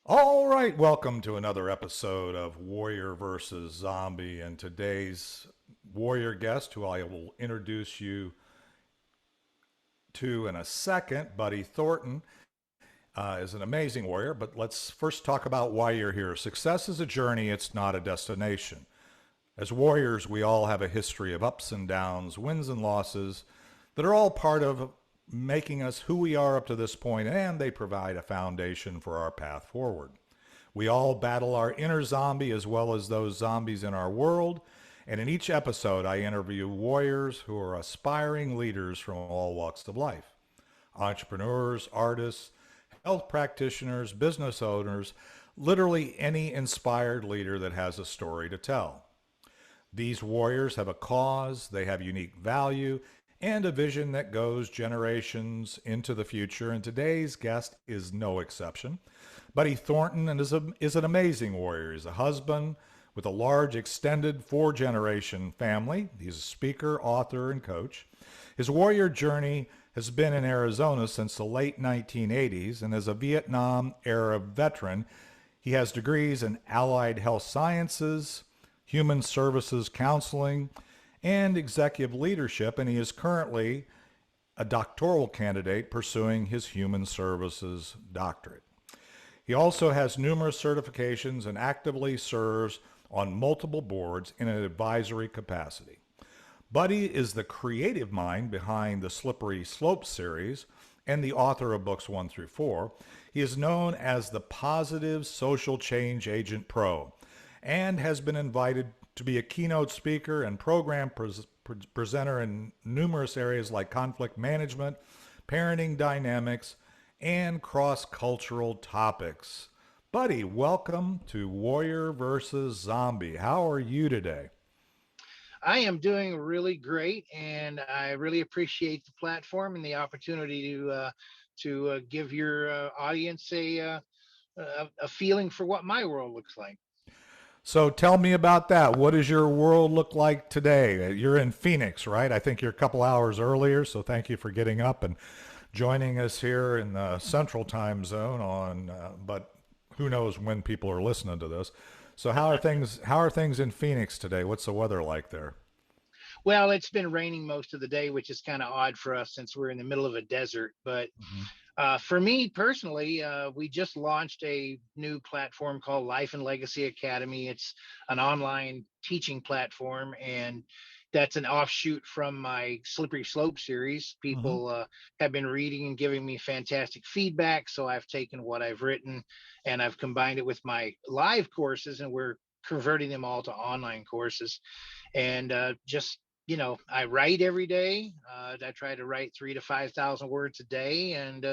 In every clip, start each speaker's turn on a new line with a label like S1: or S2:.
S1: All right, welcome to another episode of Warrior versus Zombie. And today's warrior guest, who I will introduce you to in a second, Buddy Thornton, is an amazing warrior. But let's first talk about why you're here. Success is a journey, it's not a destination. As warriors, we all have a history of ups and downs, wins and losses that are all part of making us who we are up to this point, and they provide a foundation for our path forward. We all battle our inner zombie as well as those zombies in our world. And in each episode, I interview warriors who are aspiring leaders from all walks of life: entrepreneurs, artists, health practitioners, business owners, literally any inspired leader that has a story to tell. These warriors have a cause, they have unique value, and a vision that goes generations into the future. And today's guest is no exception. Buddy Thornton is an amazing warrior. He's a husband with a large, extended four-generation family. He's a speaker, author, and coach. His warrior journey has been in Arizona since the late 1980s, and as a Vietnam-era veteran, he has degrees in allied health sciences, human services counseling, and executive leadership, and he is currently a doctoral candidate pursuing his human services doctorate. He also has numerous certifications and actively serves on multiple boards in an advisory capacity. Buddy is the creative mind behind the Slippery Slope series and the author of books 1 through 4. He is known as the Positive Social Change Agent Pro and has been invited to be a keynote speaker and program presenter in numerous areas like conflict management, parenting dynamics, and cross-cultural topics. Buddy, welcome to Warrior versus Zombie. How are you today?
S2: I am doing really great, and I really appreciate the platform and the opportunity to give your audience a feeling for what my world looks like.
S1: So tell me about that. What does your world look like today? You're in Phoenix, right? I think you're a couple hours earlier, so thank you for getting up and joining us here in the central time zone but who knows when people are listening to this. So how are things in Phoenix today? What's the weather like there?
S2: Well, it's been raining most of the day, which is kind of odd for us since we're in the middle of a desert. But
S1: Mhm.
S2: for me personally, we just launched a new platform called Life and Legacy Academy. It's an online teaching platform, and that's an offshoot from my Slippery Slope series.
S1: Mhm.
S2: People have been reading and giving me fantastic feedback. So I've taken what I've written and I've combined it with my live courses, and we're converting them all to online courses. And just I write every day. I try to write 3 to 5 thousand words a day, and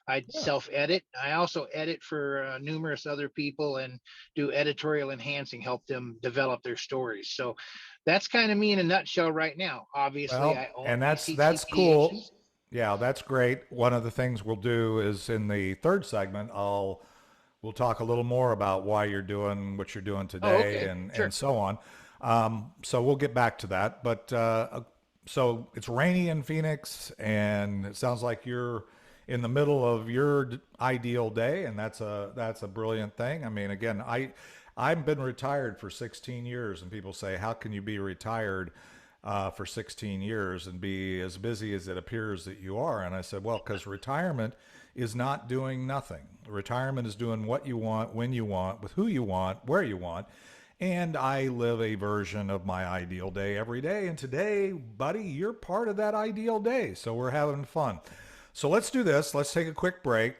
S2: I
S1: Yeah.
S2: self-edit. I also edit for numerous other people and do editorial enhancing, help them develop their stories. So that's kind of me in a nutshell right now. Obviously, I
S1: Well,
S2: own
S1: and
S2: my
S1: that's
S2: CTPH.
S1: cool. Yeah, that's great. One of the things we'll do is in the third segment, we'll talk a little more about why you're doing what you're doing
S2: Oh,
S1: today
S2: okay,
S1: and
S2: sure.
S1: so on. So we'll get back to that. But so it's rainy in Phoenix, and it sounds like you're in the middle of your ideal day, and that's a brilliant thing. I mean, again, I've been retired for 16 years, and people say, "How can you be retired for 16 years and be as busy as it appears that you are?" And I said, "Well, because retirement is not doing nothing. Retirement is doing what you want, when you want, with who you want, where you want." And I live a version of my ideal day every day. And today, buddy, you're part of that ideal day. So we're having fun. So let's do this. Let's take a quick break.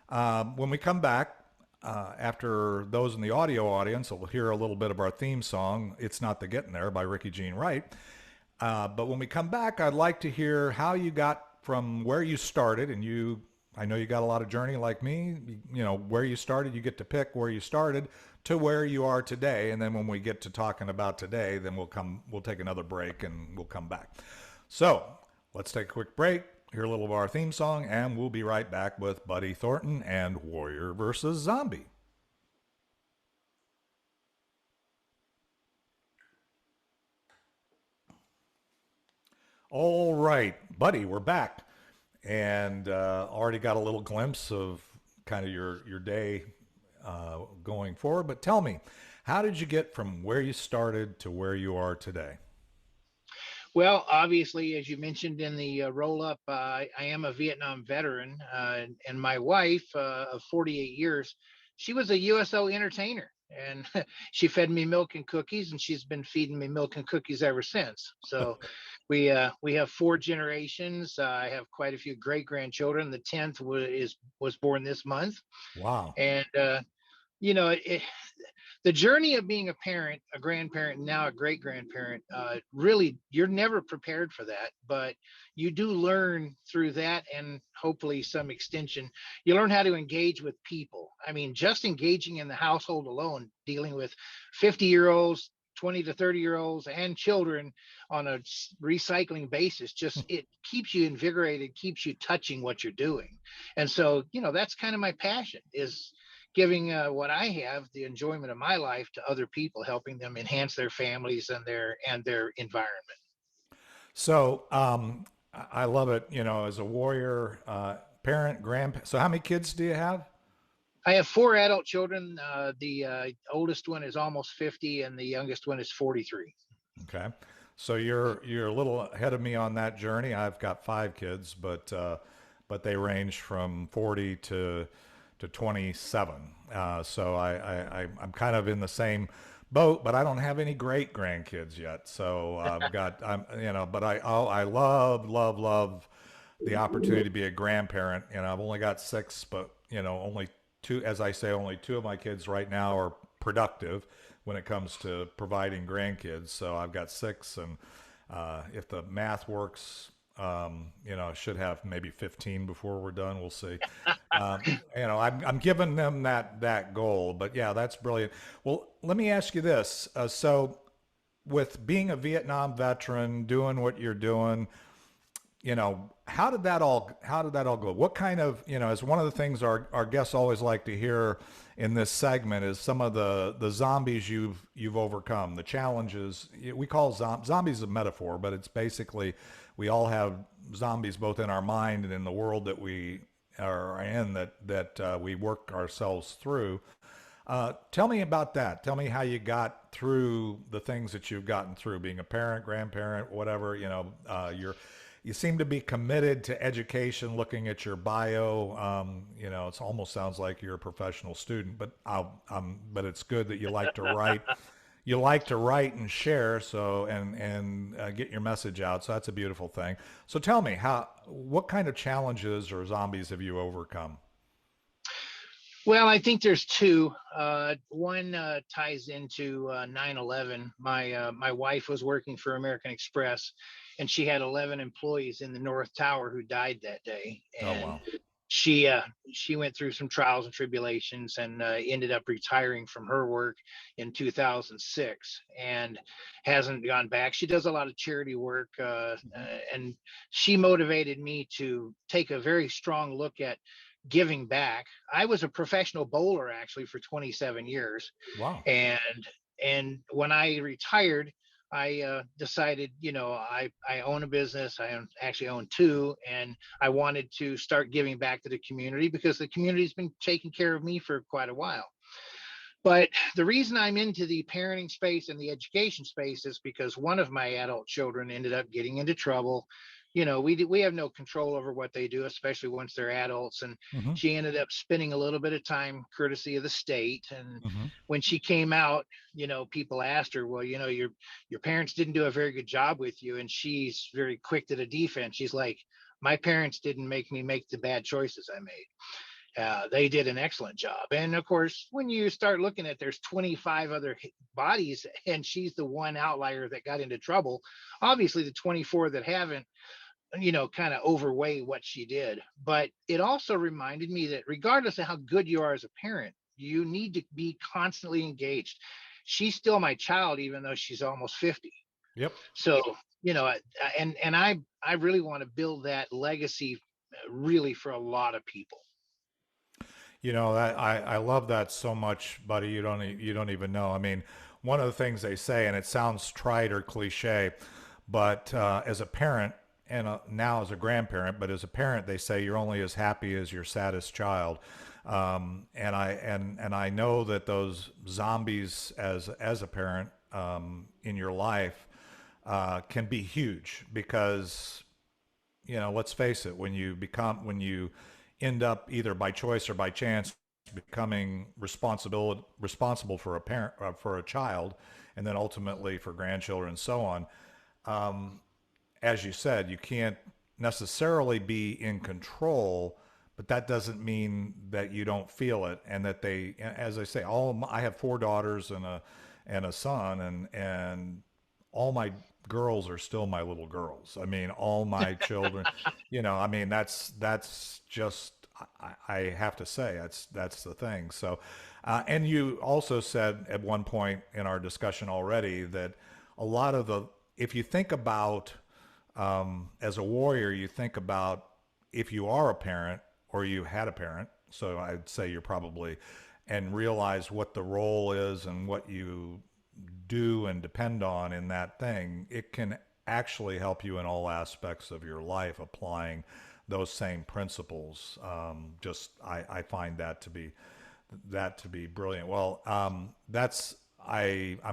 S1: When we come back, after those in the audio audience will hear a little bit of our theme song, "It's Not the Getting There" by Ricky Jean Wright. But when we come back, I'd like to hear how you got from where you started, and I know you got a lot of journey like me. Where you started, you get to pick where you started to where you are today. And then when we get to talking about today, then we'll take another break and we'll come back. So let's take a quick break, hear a little of our theme song, and we'll be right back with Buddy Thornton and Warrior versus Zombie. All right, Buddy, we're back. And already got a little glimpse of kind of your day going forward. But tell me, how did you get from where you started to where you are today?
S2: Well, obviously, as you mentioned in the roll up, I am a Vietnam veteran, and my wife of 48 years, she was a USO entertainer. And she fed me milk and cookies, and she's been feeding me milk and cookies ever since. So we have four generations. I have quite a few great grandchildren. The 10th was born this month,
S1: Wow.
S2: and the journey of being a parent, a grandparent, and now a great grandparent, really, you're never prepared for that, but you do learn through that and hopefully some extension. You learn how to engage with people. I mean, just engaging in the household alone, dealing with 50-year-olds, 20 to 30-year-olds, and children on a recycling basis, just it keeps you invigorated, keeps you touching what you're doing. And so, that's kind of my passion is giving what I have, the enjoyment of my life, to other people, helping them enhance their families and their environment.
S1: So I love it, as a warrior, parent, grandpa. So how many kids do you have?
S2: I have four adult children. The oldest one is almost 50, and the youngest one is 43.
S1: Okay. So you're a little ahead of me on that journey. I've got five kids, but they range from 40 to 27. So I'm kind of in the same boat, but I don't have any great grandkids yet. So I've got, but I love the opportunity to be a grandparent. I've only got six, but only two, as I say, only two of my kids right now are productive when it comes to providing grandkids. So I've got six, and if the math works, I should have maybe 15 before we're done. We'll see. Um, I'm giving them that goal, but yeah, that's brilliant. Well, let me ask you this. So with being a Vietnam veteran, doing what you're doing, how did that all go? What kind of, as one of the things our guests always like to hear in this segment is some of the zombies you've overcome, the challenges. We call zombies a metaphor, but it's basically we all have zombies both in our mind and in the world that we are in that we work ourselves through. Tell me about that. Tell me how you got through the things that you've gotten through, being a parent, grandparent, whatever. You seem to be committed to education. Looking at your bio, it almost sounds like you're a professional student. But it's good that you like to write. You like to write and share, so and get your message out. So that's a beautiful thing. So tell me, what kind of challenges or zombies have you overcome?
S2: Well, I think there's two. One ties into 9/11. My wife was working for American Express, and she had 11 employees in the North Tower who died that day.
S1: Oh
S2: And
S1: wow.
S2: she went through some trials and tribulations, and ended up retiring from her work in 2006, and hasn't gone back. She does a lot of charity work, and she motivated me to take a very strong look at giving back. I was a professional bowler actually for 27 years,
S1: Wow.
S2: and when I retired, I decided, I own a business. Actually own two, and I wanted to start giving back to the community because the community's been taking care of me for quite a while. But the reason I'm into the parenting space and the education space is because one of my adult children ended up getting into trouble. We have no control over what they do, especially once they're adults. And
S1: Hmm.
S2: she ended up spending a little bit of time courtesy of the state. And
S1: Hmm.
S2: when she came out, people asked her, well, your parents didn't do a very good job with you. And she's very quick to the defense. She's like, my parents didn't make me make the bad choices I made. They did an excellent job. And of course, when you start looking at there's 25 other bodies, and she's the one outlier that got into trouble, obviously the 24 that haven't, kind of overweigh what she did. But it also reminded me that regardless of how good you are as a parent, you need to be constantly engaged. She's still my child, even though she's almost 50.
S1: Yep.
S2: So, and I really want to build that legacy, really, for a lot of people.
S1: That I love that so much, buddy. You don't even know. I mean, one of the things they say, and it sounds trite or cliche, but as a parent, now as a grandparent, but as a parent, they say you're only as happy as your saddest child. And I know that those zombies as a parent in your life can be huge because, let's face it, when you end up either by choice or by chance becoming responsible for a parent, for a child, and then ultimately for grandchildren and so on, as you said, you can't necessarily be in control, but that doesn't mean that you don't feel it. And that they, as I say, I have four daughters and a son, and all my girls are still my little girls. I mean, all my children, I mean, that's just, I have to say, that's the thing. So, and you also said at one point in our discussion already that a lot of if you think about, as a warrior, you think about if you are a parent or you had a parent. So I'd say you're probably, and realize what the role is and what you do and depend on in that thing. It can actually help you in all aspects of your life applying those same principles. I find that to be brilliant. Well, I'm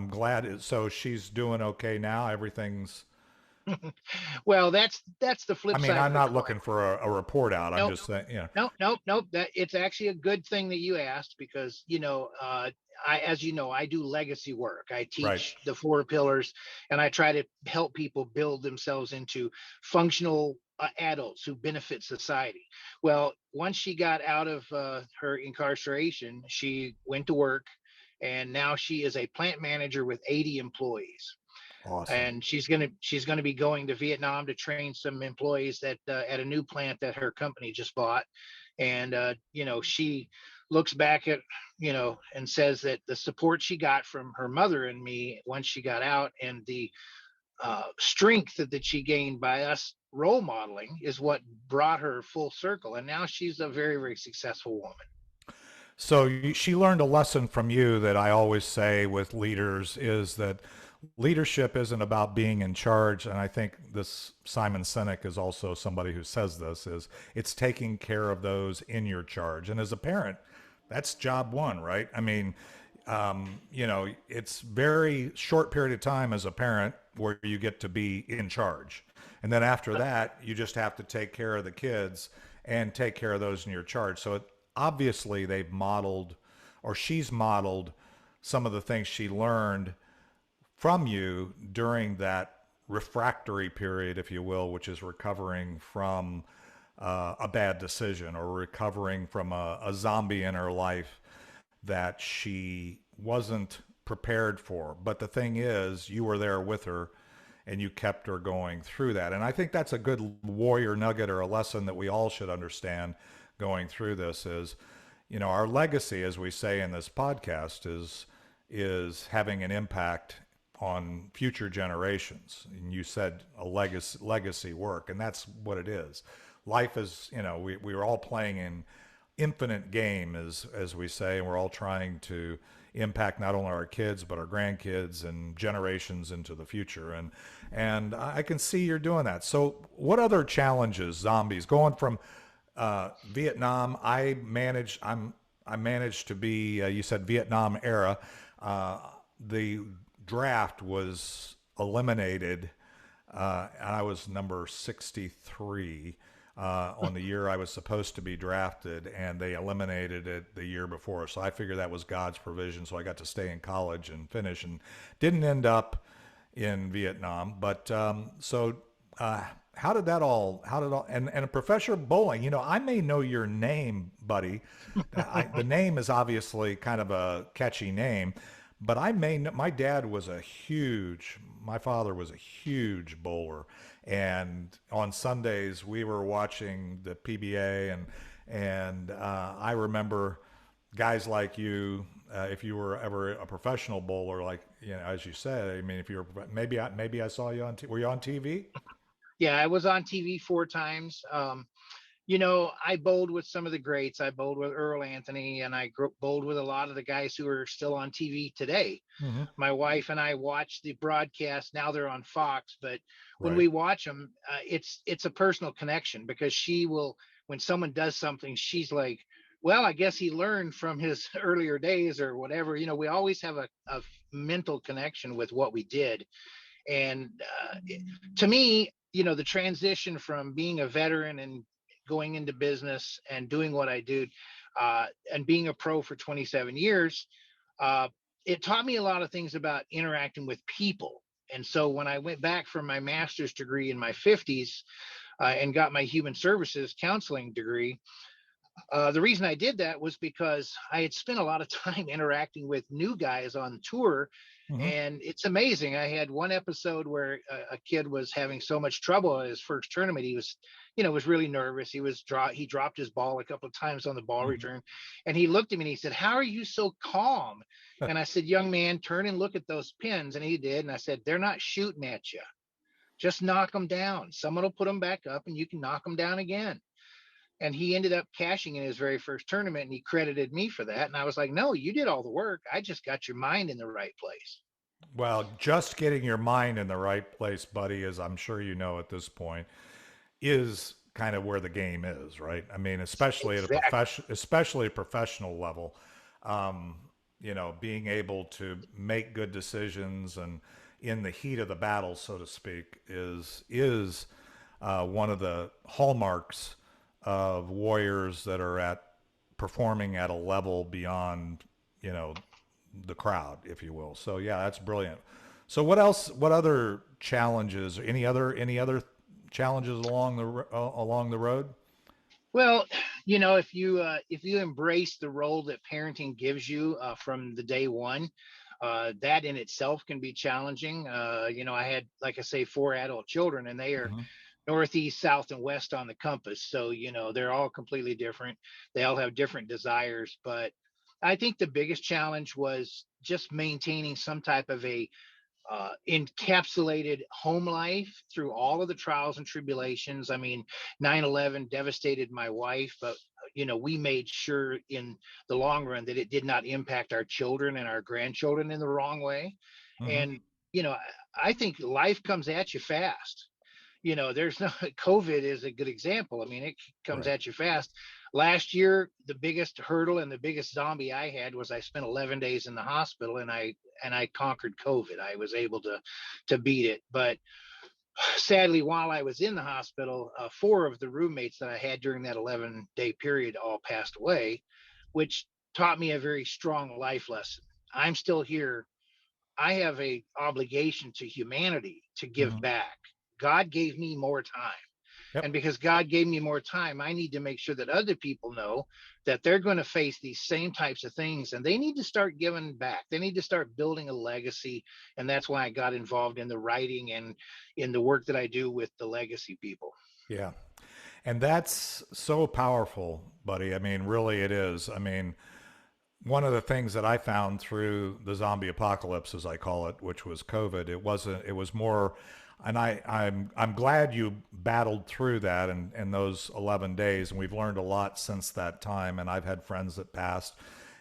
S1: glad. So she's doing okay now. Everything's,
S2: Well, that's the
S1: I
S2: flip
S1: mean,
S2: side
S1: I'm
S2: of the
S1: not
S2: coin.
S1: looking for a report out. I'm
S2: Nope,
S1: just saying,
S2: nope. That it's actually a good thing that you asked because as you know, I do legacy work. I
S1: right.
S2: teach the four pillars, and I try to help people build themselves into functional adults who benefit society. Well, once she got out of her incarceration, she went to work, and now she is a plant manager with 80 employees,
S1: Awesome.
S2: and she's gonna be going to Vietnam to train some employees that at a new plant that her company just bought. And she looks back at and says that the support she got from her mother and me once she got out, and the strength that she gained by us role modeling, is what brought her full circle, and now she's a very, very successful woman.
S1: So she learned a lesson from you that I always say with leaders is that leadership isn't about being in charge. And I think this Simon Sinek is also somebody who says this, is it's taking care of those in your charge. And as a parent, that's job one, right? I mean, it's very short period of time as a parent where you get to be in charge. And then after that, you just have to take care of the kids and take care of those in your charge. So obviously they've modeled, or she's modeled, some of the things she learned from you during that refractory period, if you will, which is recovering from a bad decision or recovering from a zombie in her life that she wasn't prepared for. But the thing is, you were there with her and you kept her going through that. And I think that's a good warrior nugget, or a lesson that we all should understand going through this is, our legacy, as we say in this podcast, is having an impact on future generations. And you said a legacy work, and that's what it is. Life is, we're all playing an infinite game, as we say, and we're all trying to impact not only our kids but our grandkids and generations into the future. And I can see you're doing that. So what other challenges, zombies, going from Vietnam? I managed to be, you said Vietnam era. The draft was eliminated, and I was number 63 on the year I was supposed to be drafted, and they eliminated it the year before. So I figured that was God's provision. So I got to stay in college and finish, and didn't end up in Vietnam. But how did that all, and a professor of bowling, I may know your name, buddy. The name is obviously kind of a catchy name, but my father was a huge bowler. And on Sundays we were watching the PBA, and I remember guys like you, if you were ever a professional bowler, like, as you said, I mean, if you're, maybe I saw you were you on TV?
S2: Yeah, I was on TV 4 times. I bowled with some of the greats. I bowled with Earl Anthony, and bowled with a lot of the guys who are still on TV today.
S1: Hmm.
S2: My wife and I watch the broadcast. Now they're on Fox, but when
S1: Right.
S2: we watch them, it's a personal connection, because she will, when someone does something, she's like, well, I guess he learned from his earlier days or whatever. We always have a mental connection with what we did. And to me, the transition from being a veteran and going into business and doing what I do, and being a pro for 27 years, uh, it taught me a lot of things about interacting with people. And so when I went back for my master's degree in my 50s, and got my human services counseling degree, the reason I did that was because I had spent a lot of time interacting with new guys on tour.
S1: Hmm.
S2: And it's amazing. I had one episode where a kid was having so much trouble at his first tournament. He was really nervous. He dropped his ball a couple of times on the ball
S1: Hmm.
S2: return, and he looked at me and he said, "How are you so calm?" And I said, "Young man, turn and look at those pins." And he did. And I said, "They're not shooting at you. Just knock them down. Someone will put them back up, and you can knock them down again." And he ended up cashing in his very first tournament, and he credited me for that. And I was like, "No, you did all the work. I just got your mind in the right place."
S1: Well, just getting your mind in the right place, buddy, as I'm sure you know at this point, is kind of where the game is, right? I mean,
S2: Exactly.
S1: especially a professional level, um, being able to make good decisions and in the heat of the battle, so to speak, is one of the hallmarks of warriors that are at performing at a level beyond, you know, the crowd, if you will. So yeah, that's brilliant. So what else? What other challenges? Any other challenges along the road?
S2: Well, if you embrace the role that parenting gives you, from the day one, that in itself can be challenging. I had, like I say, four adult children, and they are
S1: Hmm.
S2: northeast, south, and west on the compass. So they're all completely different. They all have different desires, but I think the biggest challenge was just maintaining some type of a encapsulated home life through all of the trials and tribulations. I mean, 9/11 devastated my wife, but we made sure in the long run that it did not impact our children and our grandchildren in the wrong way.
S1: Hmm.
S2: And I think life comes at you fast. There's no COVID is a good example. I mean, it comes
S1: Right.
S2: at you fast. Last year, the biggest hurdle and the biggest zombie I had was I spent 11 days in the hospital, and I conquered COVID. I was able to beat it. But sadly, while I was in the hospital, four of the roommates that I had during that 11-day period all passed away, which taught me a very strong life lesson. I'm still here. I have a obligation to humanity to give
S1: Hmm.
S2: back. God gave me more time. And
S1: Yep.
S2: because God gave me more time, I need to make sure that other people know that they're going to face these same types of things, and they need to start giving back. They need to start building a legacy. And that's why I got involved in the writing and in the work that I do with the legacy people.
S1: Yeah. And that's so powerful, buddy. I mean, really, it is. I mean, one of the things that I found through the zombie apocalypse, as I call it, which was COVID, it wasn't. It was more, and I'm glad you battled through that and those 11 days, and we've learned a lot since that time. And I've had friends that passed,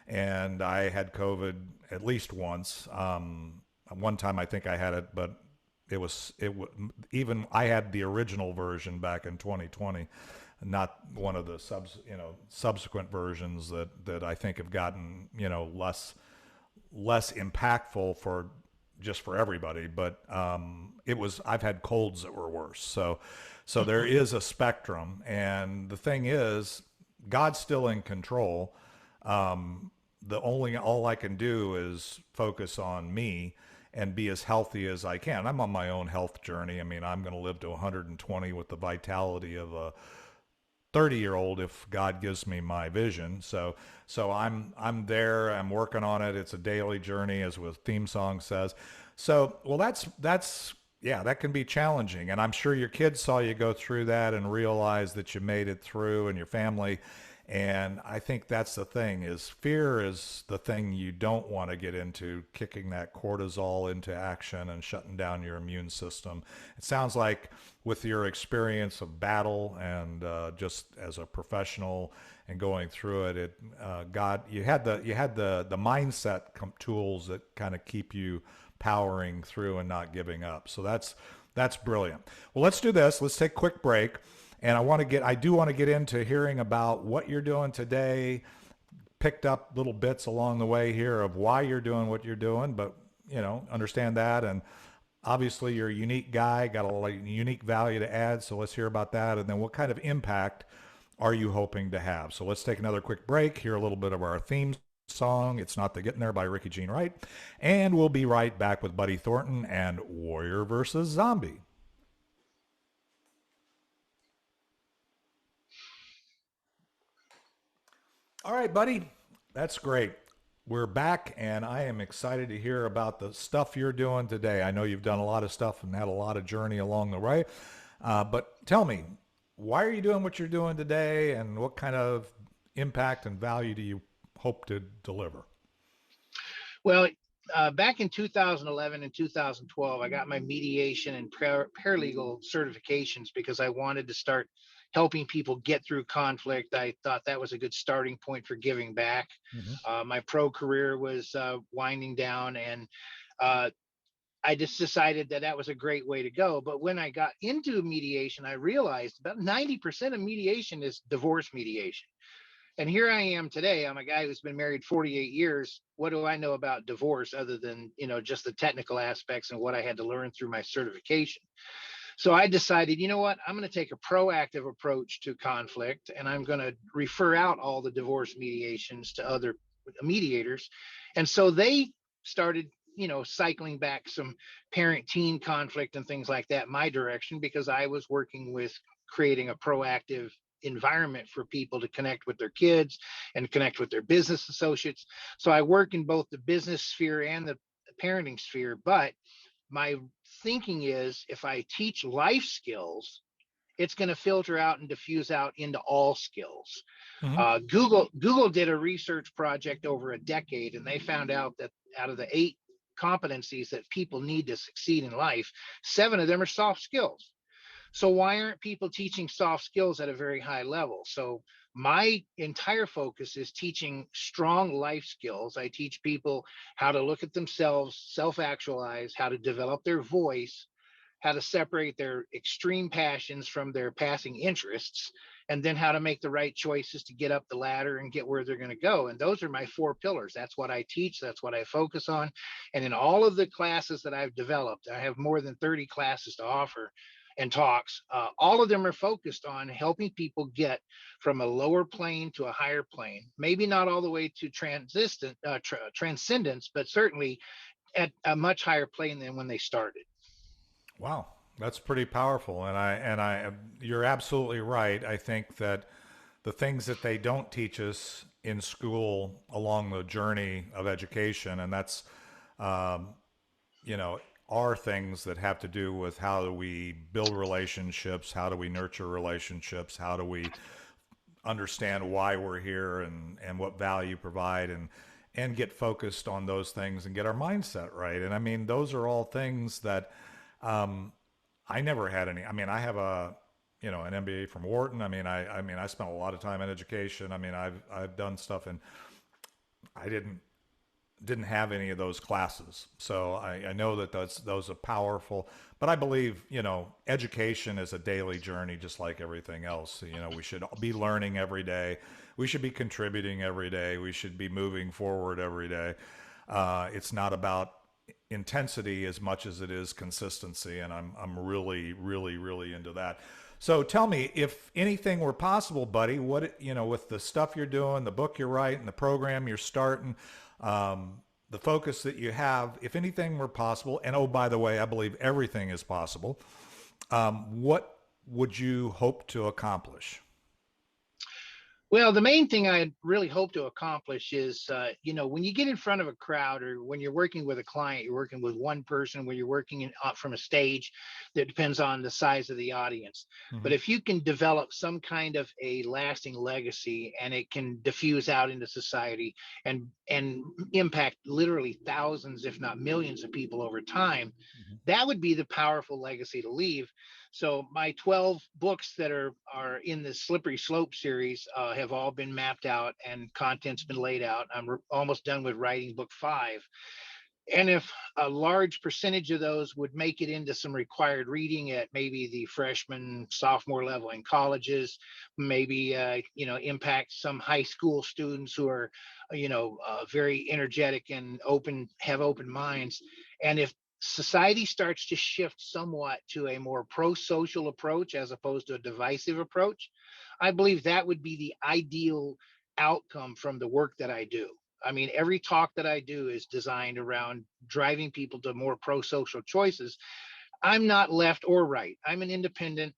S1: and I had COVID at least once. One time I think I had it, but even I had the original version back in 2020, not one of the subsequent versions that I think have gotten less impactful for everybody. But I've had colds that were worse. So there is a spectrum, and the thing is, God's still in control. All I can do is focus on me and be as healthy as I can. I'm on my own health journey. I mean, I'm going to live to 120 with the vitality of a 30-year-old if God gives me my vision. So I'm there. I'm working on it. It's a daily journey, as the theme song says. So well, that's Yeah, that can be challenging. And I'm sure your kids saw you go through that and realized that you made it through and your family. And I think that's the thing is fear is the thing you don't want to get into, kicking that cortisol into action and shutting down your immune system. It sounds like with your experience of battle and just as a professional and going through it, God, you had the mindset tools that kind of keep you powering through and not giving up. So that's brilliant. Well, let's do this. Let's take a quick break. And I do want to get into hearing about what you're doing today, picked up little bits along the way here of why you're doing what you're doing, but understand that. And obviously you're a unique guy, got a unique value to add. So let's hear about that. And then what kind of impact are you hoping to have? So let's take another quick break, hear a little bit of our theme song. It's Not the Getting There by Ricky Jean Wright. And we'll be right back with Buddy Thornton and Warrior versus Zombie. All right, buddy. That's great. We're back, and I am excited to hear about the stuff you're doing today. I know you've done a lot of stuff and had a lot of journey along the way. But tell me, why are you doing what you're doing today, and what kind of impact and value do you hope to deliver?
S2: Well, back in 2011 and 2012, I got my mediation and paralegal certifications because I wanted to start helping people get through conflict. I thought that was a good starting point for giving back.
S1: Mm-hmm.
S2: My pro career was winding down, and I just decided that that was a great way to go. But when I got into mediation, I realized about 90% of mediation is divorce mediation. And here I am today. I'm a guy who's been married 48 years. What do I know about divorce other than, just the technical aspects and what I had to learn through my certification? So I decided, you know what, I'm going to take a proactive approach to conflict, and I'm going to refer out all the divorce mediations to other mediators. And so they started, cycling back some parent teen conflict and things like that my direction, because I was working with creating a proactive environment for people to connect with their kids and connect with their business associates. So I work in both the business sphere and the parenting sphere, but my thinking is if I teach life skills, it's going to filter out and diffuse out into all skills.
S1: Mm-hmm.
S2: Google did a research project over a decade, and they found out that out of the 8 competencies that people need to succeed in life, 7 of them are soft skills. So why aren't people teaching soft skills at a very high level? So my entire focus is teaching strong life skills. I teach people how to look at themselves, self-actualize, how to develop their voice, how to separate their extreme passions from their passing interests, and then how to make the right choices to get up the ladder and get where they're going to go. And those are my 4 pillars. That's what I teach. That's what I focus on. And in all of the classes that I've developed, I have more than 30 classes to offer and talks. All of them are focused on helping people get from a lower plane to a higher plane. Maybe not all the way to transcendence, but certainly at a much higher plane than when they started.
S1: Wow, that's pretty powerful, you're absolutely right. I think that the things that they don't teach us in school along the journey of education, and that's, you know, are things that have to do with how do we build relationships, how do we nurture relationships, how do we understand why we're here and what value provide and get focused on those things and get our mindset right. And I mean, those are all things that I never had any. I mean, I have an MBA from Wharton. I spent a lot of time in education. I mean, I've done stuff, and I didn't have any of those classes. So I know that those are powerful, but I believe, education is a daily journey, just like everything else. We should be learning every day. We should be contributing every day. We should be moving forward every day. It's not about intensity as much as it is consistency. And I'm really, really, really into that. So tell me, if anything were possible, buddy, what, with the stuff you're doing, the book you're writing, the program you're starting, the focus that you have, if anything were possible, and oh, by the way, I believe everything is possible, what would you hope to accomplish?
S2: Well, the main thing I really hope to accomplish is, when you get in front of a crowd or when you're working with a client, you're working with one person, when you're working from a stage, that depends on the size of the audience. But
S1: Hmm.
S2: if you can develop some kind of a lasting legacy and it can diffuse out into society and impact literally thousands, if not millions of people over time, that would be the powerful legacy to leave. So my 12 books that are in the Slippery Slope series have all been mapped out and content's been laid out. I'm almost done with writing book 5. And if a large percentage of those would make it into some required reading at maybe the freshman, sophomore level in colleges, maybe impact some high school students who are, very energetic and have open minds, and if society starts to shift somewhat to a more pro-social approach as opposed to a divisive approach, I believe that would be the ideal outcome from the work that I do. I mean, every talk that I do is designed around driving people to more pro-social choices. I'm not left or right. I'm an independent.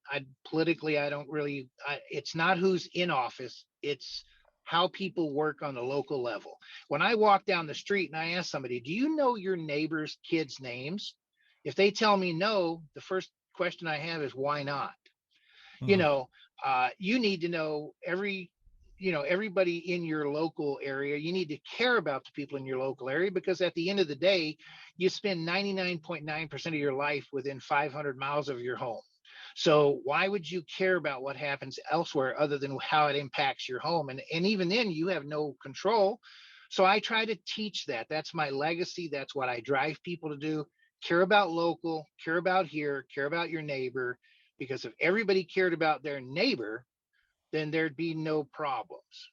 S2: Politically, I don't really. It's not who's in office. It's how people work on the local level. When I walk down the street and I ask somebody, "Do you know your neighbor's kids' names?" If they tell me no, the first question I have is, "Why not?" you
S1: Hmm.
S2: know you need to know everybody in your local area. You need to care about the people in your local area, because at the end of the day, you spend 99.9% of your life within 500 miles of your home. So why would you care about what happens elsewhere other than how it impacts your home? And even then, you have no control. So I try to teach that. That's my legacy. That's what I drive people to do. Care about local, care about here, care about your neighbor, because if everybody cared about their neighbor, then there'd be no problems.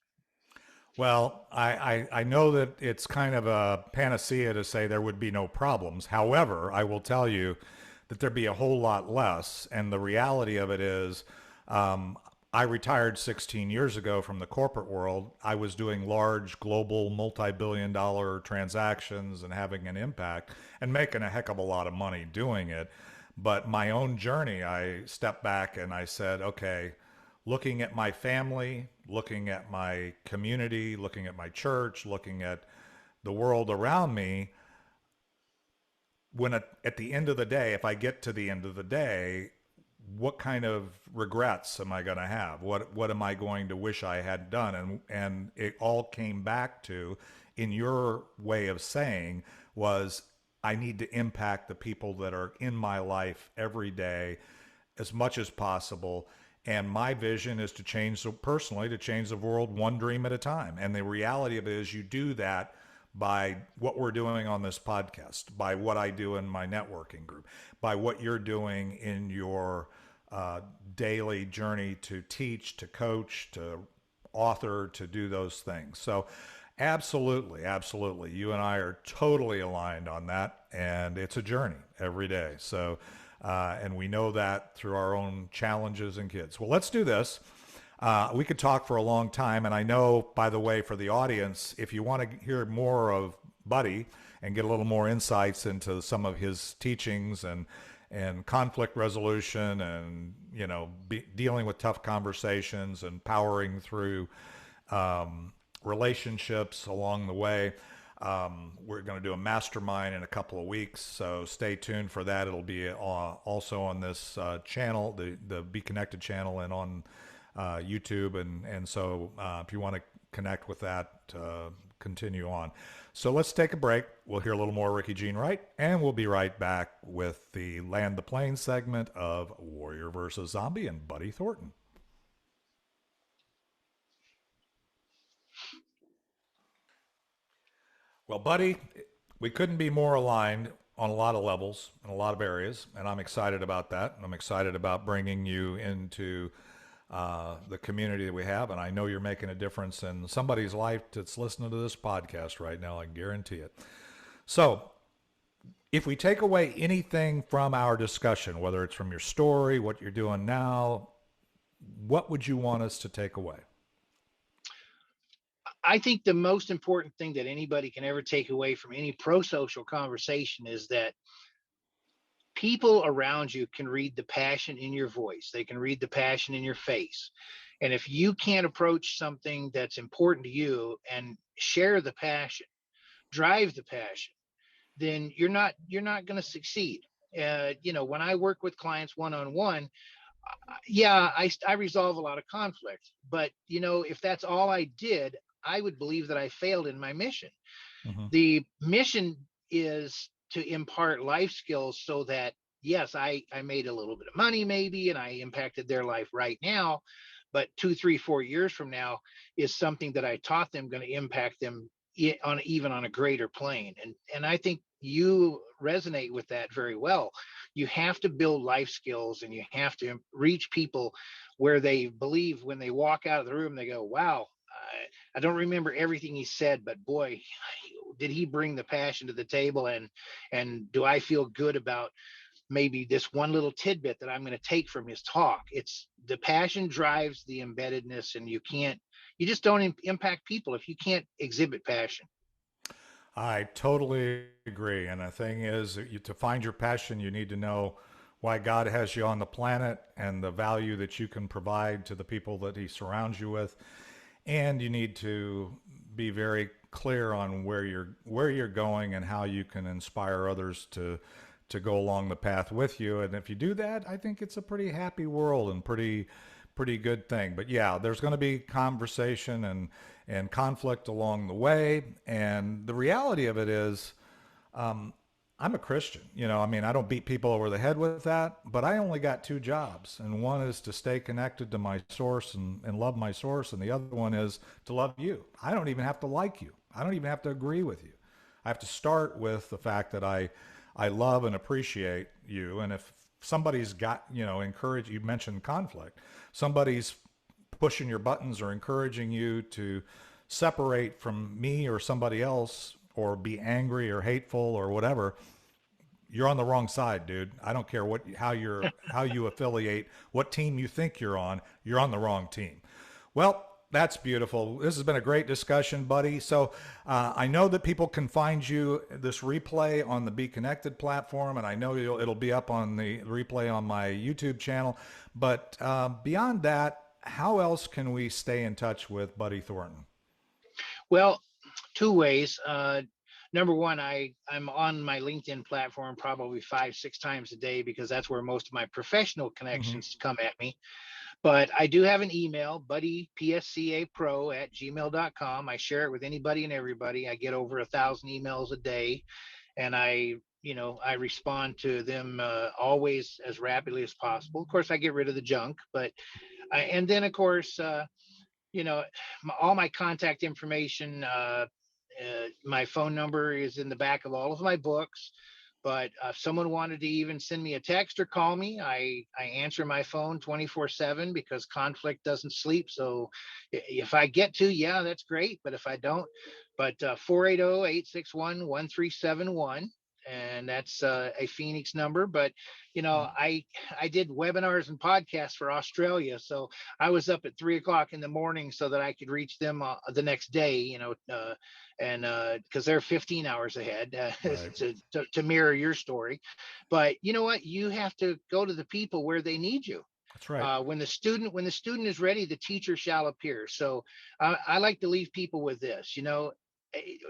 S1: Well, I know that it's kind of a panacea to say there would be no problems. However, I will tell you that there'd be a whole lot less. And the reality of it is, um, I retired 16 years ago from the corporate world. I was doing large global multi-billion dollar transactions and having an impact and making a heck of a lot of money doing it. But my own journey, I stepped back and I said, okay, looking at my family, looking at my community, looking at my church, looking at the world around me, when at the end of the day, if I get to the end of the day, what kind of regrets am I going to have? What am I going to wish I had done? And it all came back to, in your way of saying, was I need to impact the people that are in my life every day as much as possible. And my vision is to change, personally, to change the world one dream at a time. And the reality of it is, you do that by what we're doing on this podcast, by what I do in my networking group, by what you're doing in your daily journey to teach, to coach, to author, to do those things. So, absolutely, absolutely. You and I are totally aligned on that. And it's a journey every day. So, and we know that through our own challenges and kids. Well, let's do this. We could talk for a long time. And I know, by the way, for the audience, if you want to hear more of Buddy and get a little more insights into some of his teachings and conflict resolution and, dealing with tough conversations and powering through relationships along the way. We're going to do a mastermind in a couple of weeks, so stay tuned for that. It'll be also on this channel, the Be Connected channel, and on YouTube. And so if you want to connect with that, continue on. So let's take a break. We'll hear a little more Ricky Jean Wright, and we'll be right back with the Land the Plane segment of Warrior versus Zombie and Buddy Thornton. Well, Buddy, we couldn't be more aligned on a lot of levels in a lot of areas, and I'm excited about that. I'm excited about bringing you into the community that we have, and I know you're making a difference in somebody's life that's listening to this podcast right now. I guarantee it. So, if we take away anything from our discussion, whether it's from your story, what you're doing now, what would you want us to take away?
S2: I think the most important thing that anybody can ever take away from any pro-social conversation is that people around you can read the passion in your voice. They can read the passion in your face. And if you can't approach something that's important to you and share the passion, drive the passion, then you're not going to succeed. When I work with clients one on one, yeah, I resolve a lot of conflict. But if that's all I did, I would believe that I failed in my mission.
S1: Hmm.
S2: The mission is to impart life skills so that, yes, I made a little bit of money maybe and I impacted their life right now, but 2, 3, 4 years from now is something that I taught them going to impact them on even on a greater plane. And I think you resonate with that very well. You have to build life skills and you have to reach people where they believe when they walk out of the room, they go, wow, I don't remember everything he said, but boy, did he bring the passion to the table, and do I feel good about maybe this one little tidbit that I'm going to take from his talk. It's the passion drives the embeddedness, and you just don't impact people if you can't exhibit passion.
S1: I totally agree. And the thing is, to find your passion, you need to know why God has you on the planet and the value that you can provide to the people that He surrounds you with. And you need to be very clear on where you're going and how you can inspire others to go along the path with you. And if you do that, I think it's a pretty happy world and pretty good thing. But yeah, there's going to be conversation and conflict along the way. And the reality of it is, I'm a Christian. I mean, I don't beat people over the head with that, but I only got two jobs. And one is to stay connected to my source and love my source. And the other one is to love you. I don't even have to like you. I don't even have to agree with you. I have to start with the fact that I love and appreciate you. And if somebody's got, encourage, you mentioned conflict, somebody's pushing your buttons or encouraging you to separate from me or somebody else or be angry or hateful or whatever, you're on the wrong side, dude. I don't care how you affiliate, what team you think you're on the wrong team. Well, that's beautiful. This has been a great discussion, buddy. So I know that people can find you this replay on the Be Connected platform, and I know it'll be up on the replay on my YouTube channel. But beyond that, how else can we stay in touch with Buddy Thornton?
S2: Well, two ways. Number one, I'm on my LinkedIn platform probably 5, 6 times a day because that's where most of my professional
S1: Hmm.
S2: connections come at me. But I do have an email, buddypscapro@gmail.com. I share it with anybody and everybody. I get over 1,000 emails a day, and I respond to them always as rapidly as possible. Of course, I get rid of the junk, and then of course, you know, all my contact information. My phone number is in the back of all of my books. But if someone wanted to even send me a text or call me, I answer my phone 24/7 because conflict doesn't sleep. So if I get to, yeah, that's great. But if I don't, but 480-861-1371. And that's a Phoenix number. But I did webinars and podcasts for Australia, so I was up at 3 o'clock in the morning so that I could reach them the next day. And because they're 15 hours ahead
S1: Right.
S2: to mirror your story. But you know what? You have to go to the people where they need you.
S1: That's right.
S2: When the student is ready, the teacher shall appear. So I like to leave people with this.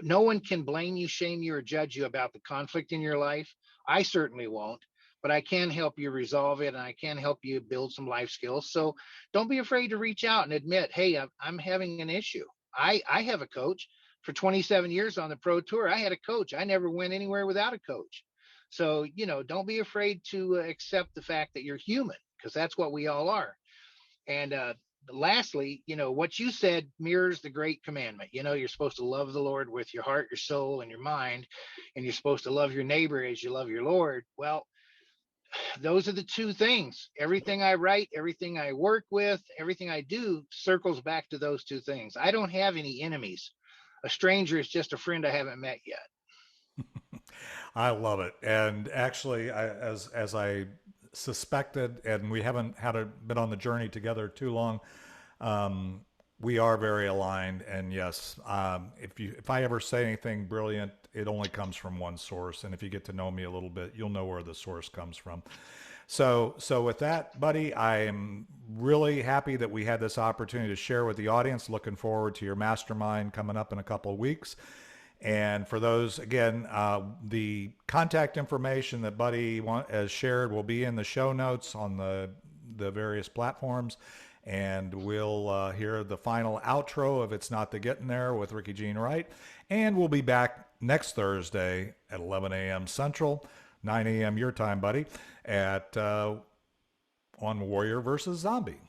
S2: No one can blame you, shame you, or judge you about the conflict in your life. I certainly won't, but I can help you resolve it, and I can help you build some life skills. So don't be afraid to reach out and admit, hey, I'm having an issue. I have a coach for 27 years on the pro tour. I had a coach. I never went anywhere without a coach. So, don't be afraid to accept the fact that you're human, because that's what we all are. And lastly, what you said mirrors the great commandment. You're supposed to love the Lord with your heart, your soul, and your mind, and you're supposed to love your neighbor as you love your Lord. Well, those are the two things. Everything I write, everything I work with, everything I do circles back to those two things. I don't have any enemies. A stranger is just a friend I haven't met yet.
S1: I love it. And actually, as I suspected, and we haven't been on the journey together too long, um, we are very aligned. And yes, if I ever say anything brilliant, it only comes from one source. And if you get to know me a little bit, you'll know where the source comes from. So with that, buddy, I am really happy that we had this opportunity to share with the audience. Looking forward to your mastermind coming up in a couple of weeks. And for those, again, the contact information that Buddy has shared will be in the show notes on the various platforms. And we'll hear the final outro of It's Not the Getting There with Ricky Jean Wright. And we'll be back next Thursday at 11 a.m. Central, 9 a.m. your time, buddy, at on Warrior versus Zombie.